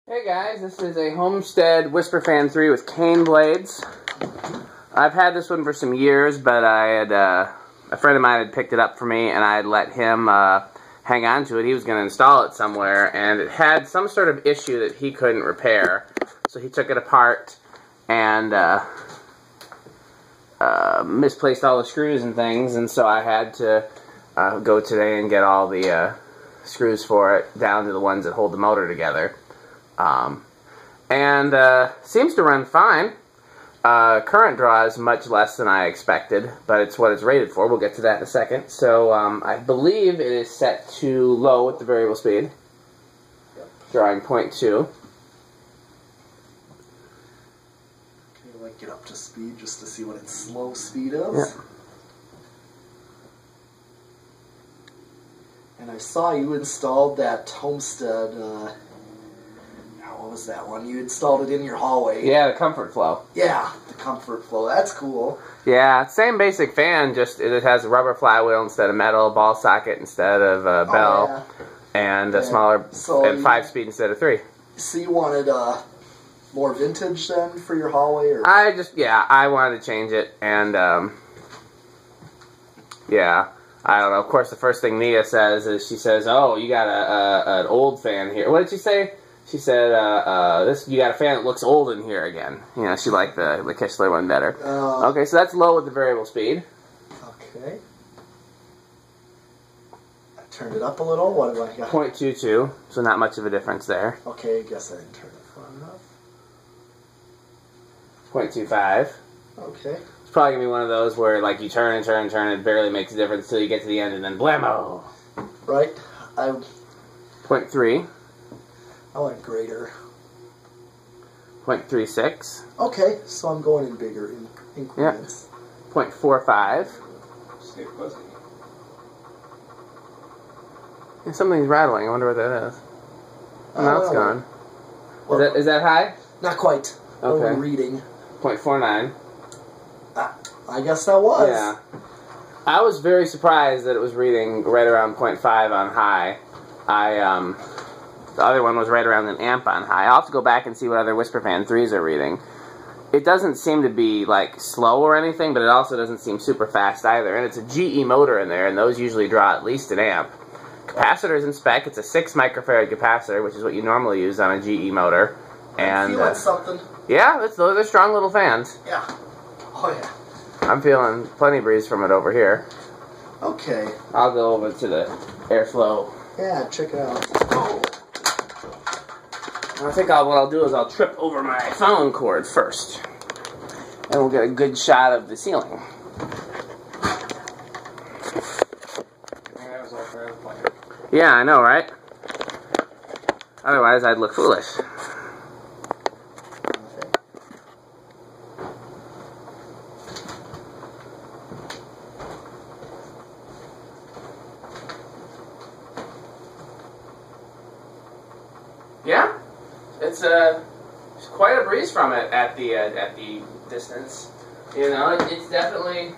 Hey guys, this is a Homestead Whisperfan 3 with cane blades. I've had this one for some years, but I had a friend of mine had picked it up for me, and I had let him hang on to it. He was going to install it somewhere, and it had some sort of issue that he couldn't repair. So he took it apart and misplaced all the screws and things, and so I had to go today and get all the screws for it down to the ones that hold the motor together. Seems to run fine. Current draw is much less than I expected, but it's what it's rated for. We'll get to that in a second. So I believe it is set to low with the variable speed. Yep. Drawing 0.2. Okay, like get up to speed just to see what its slow speed is. Yep. And I saw you installed that Homestead. What was that one? You installed it in your hallway. Yeah, the Comfort Flow. Yeah, the Comfort Flow. That's cool. Yeah, same basic fan, just it has a rubber flywheel instead of metal, ball socket instead of bell, and a smaller, and 5-speed instead of 3. So you wanted more vintage then for your hallway? Or? I wanted to change it, and yeah, I don't know. Of course, the first thing Nia says is, she says, "Oh, you got an old fan here." What did she say? She said, you got a fan that looks old in here again. You know, she liked the Kistler one better. Okay, so that's low with the variable speed. Okay. I turned it up a little. What do I got? 0.22, so not much of a difference there. Okay, I guess I didn't turn it far enough. 0.25. Okay. It's probably going to be one of those where, like, you turn and turn and turn, and it barely makes a difference until you get to the end, and then blammo! Right. 0.3. I went greater. 0.36. Okay, so I'm going in bigger increments. Yep. 0.45. Stay fuzzy. Yeah, something's rattling. I wonder what that is. Oh, now it's gone. Well, is that high? Not quite. Okay. Only reading. 0.49. I guess that was. Yeah. I was very surprised that it was reading right around 0.5 on high. The other one was right around an amp on high. I'll have to go back and see what other Whisperfan 3s are reading. It doesn't seem to be, like, slow or anything, but it also doesn't seem super fast either. And it's a GE motor in there, and those usually draw at least an amp. Capacitor's in spec. It's a 6 microfarad capacitor, which is what you normally use on a GE motor. And feeling something. Yeah, they're strong little fans. Yeah. Oh, yeah. I'm feeling plenty of breeze from it over here. Okay. I'll go over to the airflow. Yeah, check it out. Oh. I think what I'll do is I'll trip over my phone cord first, and we'll get a good shot of the ceiling. Yeah, I know, right? Otherwise, I'd look foolish. Yeah. It's quite a breeze from it at the distance. You know, it's definitely,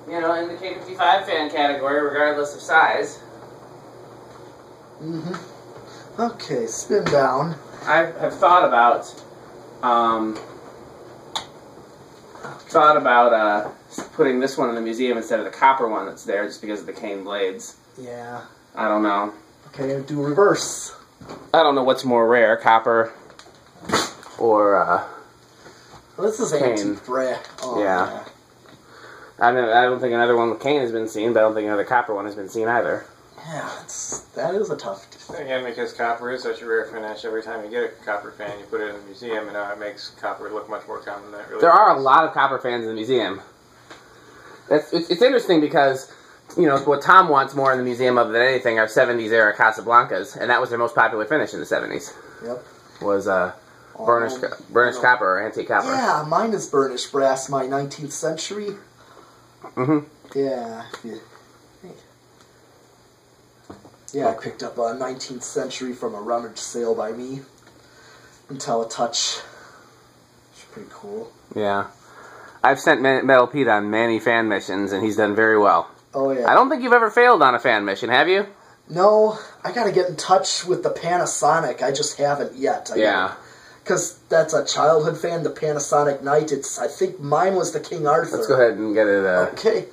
you know, in the K55 fan category, regardless of size. Okay, spin down. I have thought about putting this one in the museum instead of the copper one that's there, just because of the cane blades. Yeah. I don't know. Okay, do reverse. I don't know what's more rare, copper or well, this is cane. antique brass. Oh, yeah. I don't think another one with cane has been seen, but I don't think another copper one has been seen either. Yeah, that is a tough. Again, because copper is such a rare finish, every time you get a copper fan, you put it in a museum, and it makes copper look much more common than it really There are a is. lot of copper fans in the museum. It's interesting because, you know, what Tom wants more in the museum of than anything are 70s era casablancas, and that was their most popular finish in the 70s. Yep. Was burnished copper or antique copper. Yeah, mine is burnished brass, my 19th century. Yeah. Yeah, I picked up a 19th century from a rummage sale by me. IntelliTouch. It's pretty cool. Yeah. I've sent Metal Pete on many fan missions, and he's done very well. Oh, yeah. I don't think you've ever failed on a fan mission, have you? No, I gotta get in touch with the Panasonic. I just haven't yet. Because that's a childhood fan, the Panasonic Knight. I think mine was the King Arthur. Let's go ahead and get it. Okay.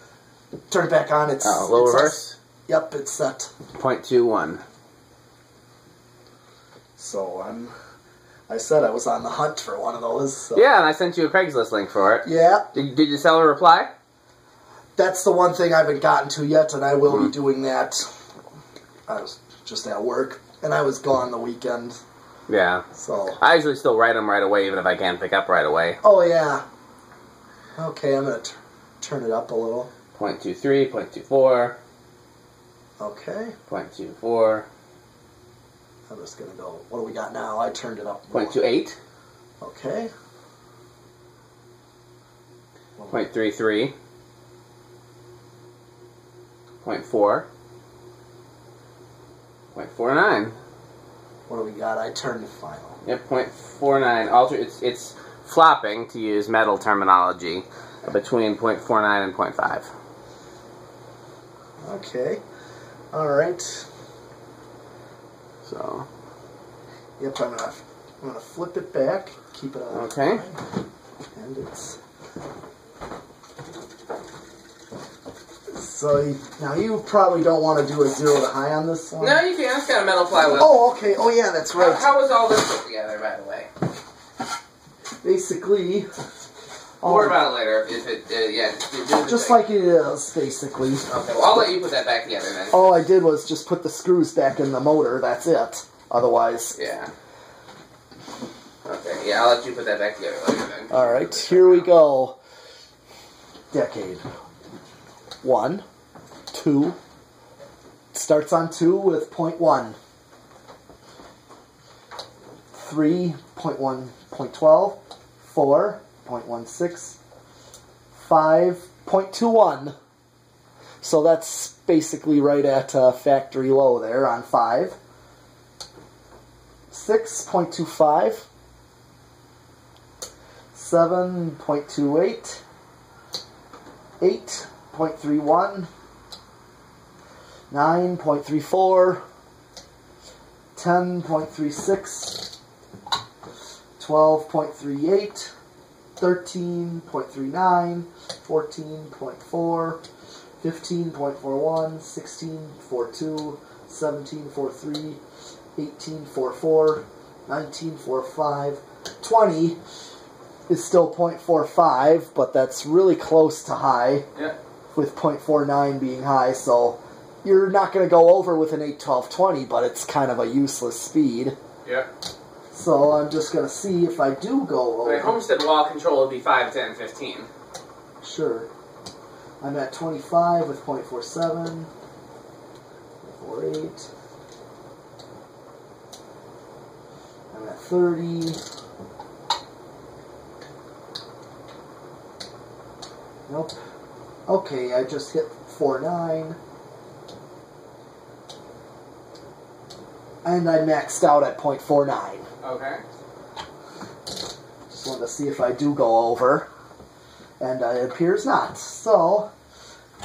Turn it back on. It's low reverse? Yep, it's set. 0.21. So I said I was on the hunt for one of those. So. Yeah, and I sent you a Craigslist link for it. Yeah. Did the seller reply? That's the one thing I haven't gotten to yet, and I will be doing that. I was just at work, and I was gone the weekend. Yeah. So I usually still write them right away, even if I can't pick up right away. Oh, yeah. Okay, I'm going to turn it up a little. 0.23, 0.24. Okay. 0.24. I'm just going to go, what do we got now? I turned it up. 0.28. Okay. 0.33. 0.4. 0.49. What do we got? I turned the final. Yep, 0.49. It's flopping, to use metal terminology, between 0.49 and 0.5. Okay. Alright. So. Yep, I'm gonna flip it back, keep it on. Okay. And it's... So, now you probably don't want to do a 0 to high on this one? No, you can. It's got a metal flywheel. Oh, okay. Oh, yeah, that's right. How was all this put together, by the way? Basically... We'll worry about it later. If it, just like it is, basically. Okay, well, I'll let you put that back together then. All I did was just put the screws back in the motor, that's it. Otherwise... Yeah. Okay, yeah, I'll let you put that back together later then. Alright, here we go. Decade. 1, 2. Starts on 2 with 0.1. 3, 0.1, 0.12. 4, 0.16. 5, 0.21. So that's basically right at factory low there on 5. 6.25. 7.28. 8.31. 9.34. 10.36. 12.38. 13.39. 14.4. 15.41. 16.42. 17.43. 18.44. 19.45. 20 is still 0.45, but that's really close to high. Yeah. With 0.49 being high, so you're not going to go over with an 8, 12, 20, but it's kind of a useless speed. Yeah. So I'm just going to see if I do go over. The Homestead wall control would be 5, 10, 15. Sure. I'm at 25 with 0.47. 0.48. I'm at 30. Nope. Okay, I just hit 4.9. And I maxed out at 0.49. Okay. Just wanted to see if I do go over. And it appears not. So...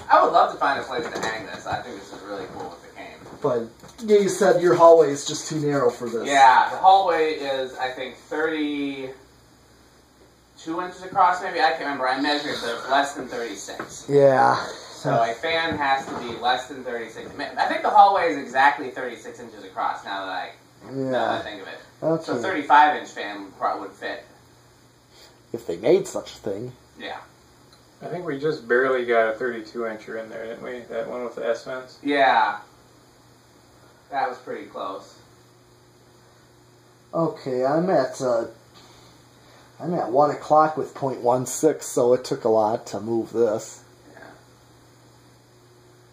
I would love to find a place to hang this. I think this is really cool with the cane. But you said your hallway is just too narrow for this. Yeah, the hallway is, I think, 32 inches across, maybe? I can't remember. I measured it less than 36. Yeah. So a fan has to be less than 36. I think the hallway is exactly 36 inches across, now that I think of it. Okay. So a 35-inch fan would fit. If they made such a thing. Yeah. I think we just barely got a 32-incher in there, didn't we? That one with the S vents? Yeah. That was pretty close. Okay, I'm at 1 o'clock with 0.16, so it took a lot to move this. Yeah.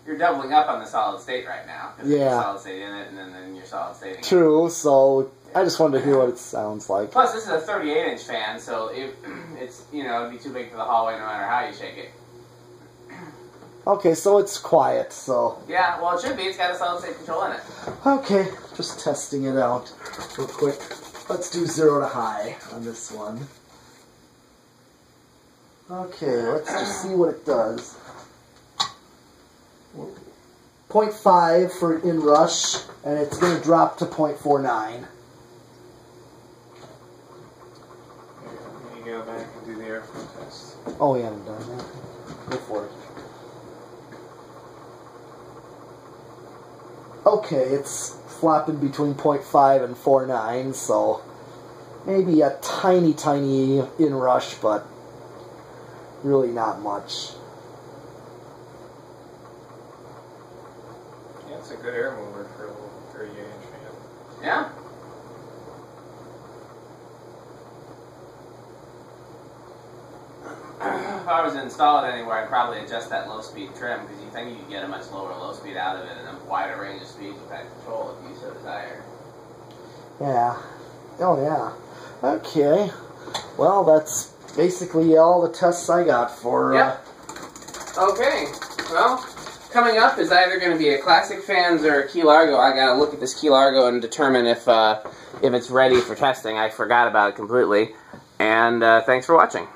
You're doubling up on the solid state right now. Yeah. You're solid state in it, and then you're solid state in it. True, so I just wanted to hear what it sounds like. Plus, this is a 38-inch fan, so it's, it'd be too big for the hallway no matter how you shake it. Okay, so it's quiet, so... Yeah, well, it should be. It's got a solid state control in it. Okay, just testing it out real quick. Let's do 0 to high on this one. Okay, let's just see what it does. 0.5 for inrush, and it's going to drop to 0.49. You go back and do the airflow test. Oh, we haven't done that. Go for it. Okay, it's flopping between 0.5 and 0.49, so maybe a tiny, tiny inrush, but really not much. Yeah, it's a good air mover for a little 38-inch fan. Yeah. If I was to install it anywhere, I'd probably adjust that low-speed trim, because you think you could get a much lower low speed out of it and a wider range of speeds with that control if you so desire. Yeah. Oh, yeah. Okay. Well, that's basically all the tests I got for... Yep. Okay. Well, coming up is either going to be a Classic Fans or a Key Largo. I got to look at this Key Largo and determine if it's ready for testing. I forgot about it completely. And thanks for watching.